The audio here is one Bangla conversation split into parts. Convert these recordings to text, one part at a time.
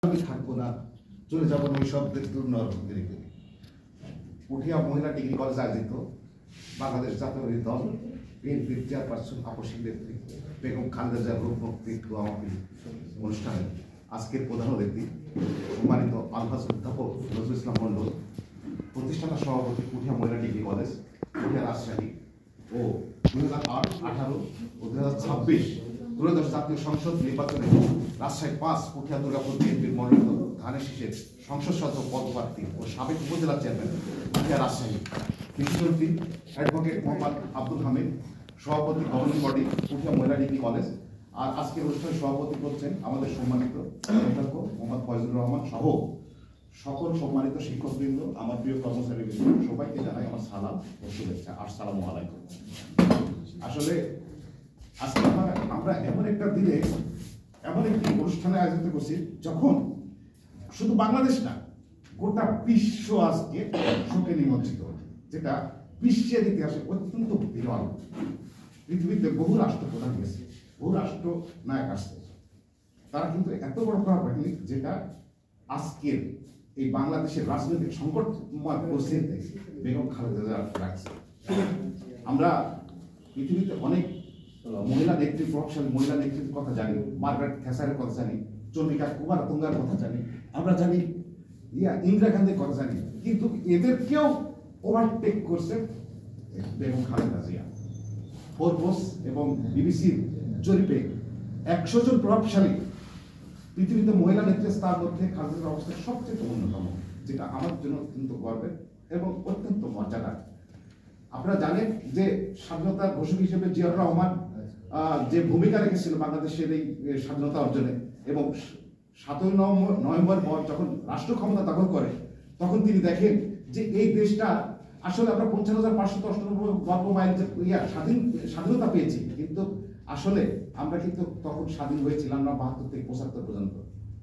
আমি থাকবো না, চলে যাবো নৈশব্দের দুর্নরকে। পুঠিয়া মহিলা ডিগ্রি কলেজ আয়োজিত বাংলাদেশ জাতীয় দল বিএনপির চেয়ারপারসন আপসী নেত্রী বেগম খালেদা জিয়ার রূপ মুক্তি অনুষ্ঠানে আজকের প্রধান অতিথি সম্মানিত আলহাজ অধ্যাপক নজরুল ইসলাম মন্ডল, প্রতিষ্ঠাতা সভাপতি পুঠিয়া মহিলা ডিগ্রি কলেজ পুঠিয়া রাজশাহী ও 2018 ও 2026 ত্রয়োদশ জাতীয় সংসদ নির্বাচনে রাজশাহী 5 পুঠিয়া দুর্গাপুর বিএনপির মনোনীত ধানের শীষের সংসদ সদস্য পদপ্রার্থী ও সাবেক উপজেলা চেয়ারম্যান পুঠিয়া রাজশাহী বিশিষ্টমন্ত্রী অ্যাডভোকেট মোহাম্মদ আব্দুল হামিদ, সভাপতি গভর্নিং বডি পুঠিয়া মহিলা ডিগ্রি কলেজ। আর আজকের অনুষ্ঠানে সভাপতি করছেন আমাদের সম্মানিত অধ্যক্ষ মোহাম্মদ ফয়জুর রহমান সহ সকল সম্মানিত শিক্ষকবৃন্দ, আমার প্রিয় কর্মচারীবৃন্দ, সবাইকে জানাই আমার সালাম ও শুভেচ্ছা। আসসালামু আলাইকুম। আসলে আজকে আমরা এমন একটা দিনে এমন একটি অনুষ্ঠানে আয়োজিত করছি যখন শুধু বাংলাদেশ না, গোটা বিশ্ব আজকে শোকে নিমজ্জিত, যেটা বিশ্বের ইতিহাসে অত্যন্ত বিরল। পৃথিবীতে বহু রাষ্ট্রপ্রধান গেছে, বহু রাষ্ট্র নায়ক আসছে, তারা কিন্তু এত বড় প্রভাব রাখেনি যেটা আজকের এই বাংলাদেশের রাজনৈতিক সংকটময় পরিস্থিতিতে বেগম খালেদা জিয়া রাখছে। আমরা পৃথিবীতে অনেক মহিলা নেত্রী, প্রভাবশালী মহিলা নেত্রীর কথা জানি, মার্গারেট থ্যাচারের কথা জানি, চন্দ্রিকা কুমারতুঙ্গার কথা জানি, আমরা জানি ইন্দিরা গান্ধীর কথা জানি, কিন্তু এদেরকেও ওভারটেক করছে বেগম খালেদা জিয়া। ফোর্বস এবং বিবিসির জরিপে 100 জন প্রভাবশালী পৃথিবীতে মহিলা নেত্রী তার মধ্যে খালেদার অবস্থা সবচেয়ে অন্যতম, যেটা আমার জন্য অত্যন্ত গর্বের এবং অত্যন্ত মর্যাদার। আপনারা জানেন যে স্বাধীনতার ঘোষক হিসেবে জিয়াউর রহমান যে ভূমিকা রেখেছিল বাংলাদেশের এই স্বাধীনতা অর্জনে, এবং 7 নভেম্বর পর যখন রাষ্ট্র ক্ষমতা দখল করে তখন তিনি দেখেন যে এই দেশটা আসলে আমরা 55,598 বর্গ মাইল স্বাধীনতা পেয়েছি, কিন্তু আসলে আমরা কিন্তু তখন স্বাধীন হয়েছিলাম না 72 থেকে 75 পর্যন্ত,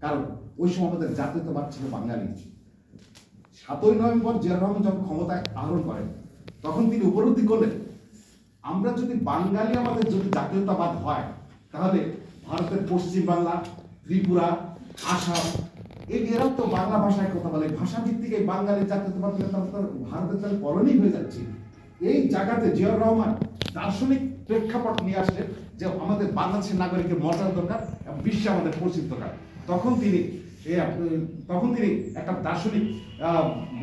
কারণ ওই সময় আমাদের জাতীয়তাবাদ ছিল বাঙালি। 7 নভেম্বর জিয়াউর রহমান যখন ক্ষমতায় আরোহণ করেন তখন তিনি উপলব্ধি করলেন আমরা যদি বাঙালি আমাদের যদি জাতীয়তাবাদ হয় তাহলে ভারতের পশ্চিম বাংলা, ত্রিপুরা, আসাম এরাও তো বাংলা ভাষায় কথা বলে, ভাষা ভিত্তিক এই বাঙালি জাতীয়তাবাদ ভারতের তাহলে কলোনি হয়ে যাচ্ছে। এই জায়গাতে জিয়াউর রহমান দার্শনিক প্রেক্ষাপট নিয়ে আসলেন যে আমাদের বাংলাদেশের নাগরিকের মর্যাদা দরকার এবং বিশ্বে আমাদের পরিচিত দরকার। তখন তিনি একটা দার্শনিক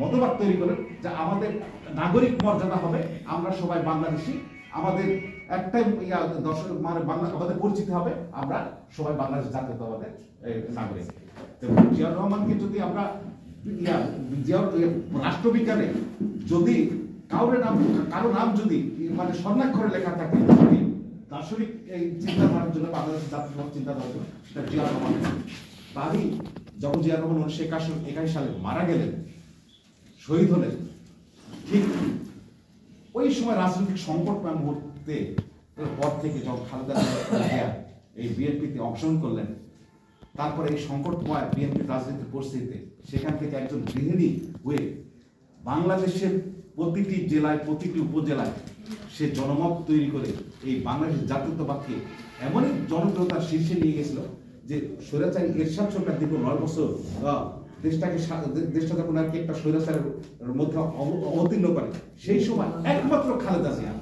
মতবাদ তৈরি করেন যে আমাদের নাগরিক মর্যাদা হবে আমরা সবাই বাংলাদেশি, আমাদের একটাই দর্শক মানে বাংলা আমাদের পরিচিতি হবে আমরা সবাই বাংলাদেশ জাতীয়তাবাদের নাগরিক। জিয়াউর রহমানকে যদি আমরা রাষ্ট্রবিজ্ঞানে যদি কারো নাম যদি মানে স্বর্ণাক্ষরে লেখা থাকে দার্শনিক এই চিন্তাধারার জন্য, বাংলাদেশ জাতীয়তাবাদ চিন্তাধারার জন্য, সেটা জিয়াউর রহমান। তারই যখন জিয়াউর রহমান 1981 সালে মারা গেলেন, শহীদ হলেন, ঠিক ওই সময় রাজনৈতিক সংকটময় মুহূর্তে পর থেকে যখন খালেদা জিয়া এই বিএনপিতে অংশগ্রহণ করলেন, তারপরে এই সংকটময় বিএনপির রাজনৈতিক পরিস্থিতিতে সেখান থেকে একজন গৃহিণী হয়ে বাংলাদেশের প্রতিটি জেলায়, প্রতিটি উপজেলায় সে জনমত তৈরি করে এই বাংলাদেশের জাতীয়তাবাদকে এমনই জনপ্রিয়তার শীর্ষে নিয়ে গেছিল যে স্বৈরাচারী এরশাদ সরকার দীর্ঘ 9 বছর দেশটা যখন আর কি একটা স্বৈরাচারের মধ্যে অবতীর্ণ করে, সেই সময় একমাত্র খালেদা জিয়া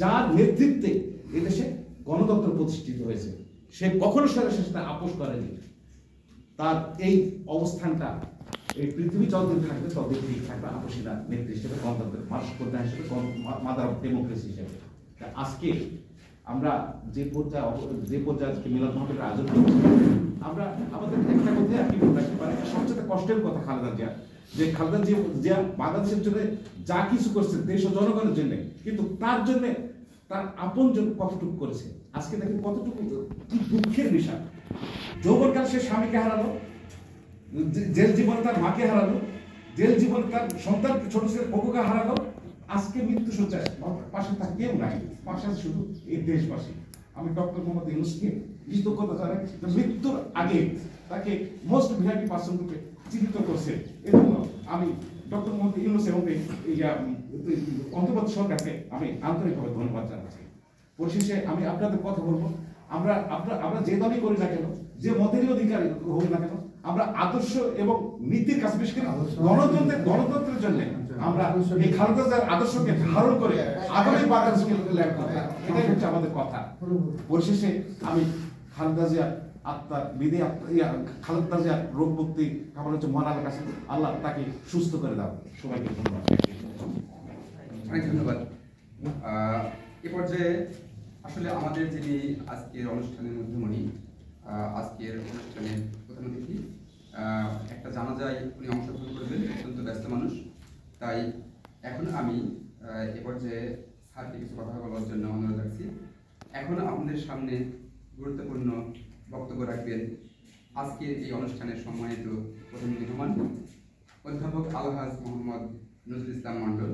যার নেতৃত্বে এদেশে গণতন্ত্র প্রতিষ্ঠিত হয়েছে, সে কখনো স্বৈরাচারের সাথে আপোষ করেনি। তার এই অবস্থানটা এই পৃথিবী যতদিন থাকবে ততদিন ঠিক থাকবে আপোষীরা নেত্রী হিসেবে, গণতন্ত্রের মার্শ প্রধান হিসেবে, মাদার অফ ডেমোক্রেসি হিসেবে। আজকে আমরা যে পর্যায়ে আজকে মিলাদ মাহফিলের আয়োজন করছি, আমরা আমাদের একটা কথাই আর কি মনে রাখতে পারি, সবচেয়ে কষ্টের কথা খালেদা জিয়া, যে খালেদা জিয়া বাংলাদেশের জন্য যা কিছু করছে দেশ ও জনগণের জন্য, কিন্তু তার জন্য তার আপনজন কতটুকু করেছে আজকে দেখেন কতটুকু কি দুঃখের বিষয়। যৌবনকাল সে স্বামীকে হারালো, জেল জীবনে তার মাকে হারালো, জেল জীবনে তার সন্তান ছোট ছেলে বকুকে হারালো, আজকে মৃত্যু শয্যায় পাশে তার কেউ নাই, পাশে শুধু এই দেশবাসী। আমি ডক্টর মোহাম্মদ ইউনূসকে কৃতজ্ঞতা জানাই, মৃত্যুর আগে তাকে মোস্ট ভিআইপি পার্সন রূপে চিহ্নিত করছে। এজন্য আমি ডক্টর মোহাম্মদ ইউনূস এবং অন্তর্বর্তী সরকারকে আমি আন্তরিকভাবে ধন্যবাদ জানাচ্ছি। পরিশেষে আমি আপনাদের কথা বলবো, আমরা যে দলই করি না কেন, যে মতেরই অধিকারী হোক না কেন, আমরা আদর্শ এবং নীতির কাছে বিশেষ করে গণতন্ত্রের জন্য আমরা এই খালেদা জিয়ার আদর্শকে ধারণ করে আগামী বাংলাদেশকে ল্যান্ড করব, এটাই হচ্ছে আমাদের কথা। পরিশেষে আমি খালেদা জিয়ার আত্মার খালেদা জিয়ার রোগ মুক্তি কামনা হচ্ছে মহান আল্লাহর কাছে, আল্লাহ তাকে সুস্থ করে দাও। সবাইকে ধন্যবাদ। অনেক ধন্যবাদ। এ পর্যায়ে আসলে আমাদের যিনি আজকের অনুষ্ঠানের মধ্যমণি, আজকের অনুষ্ঠানের প্রধান অতিথি, একটা জানাজায় উনি অংশগ্রহণ করবেন, অত্যন্ত ব্যস্ত মানুষ। তাই এখন আমি এ পর্যায়ে স্যারকে কিছু কথা বলার জন্য অনুরোধ রাখছি। এখন আপনাদের সামনে গুরুত্বপূর্ণ বক্তব্য রাখবেন আজকের এই অনুষ্ঠানের সম্মানিত প্রধান মেহমান অধ্যাপক আলহাজ মোহাম্মদ নজরুল ইসলাম মণ্ডল।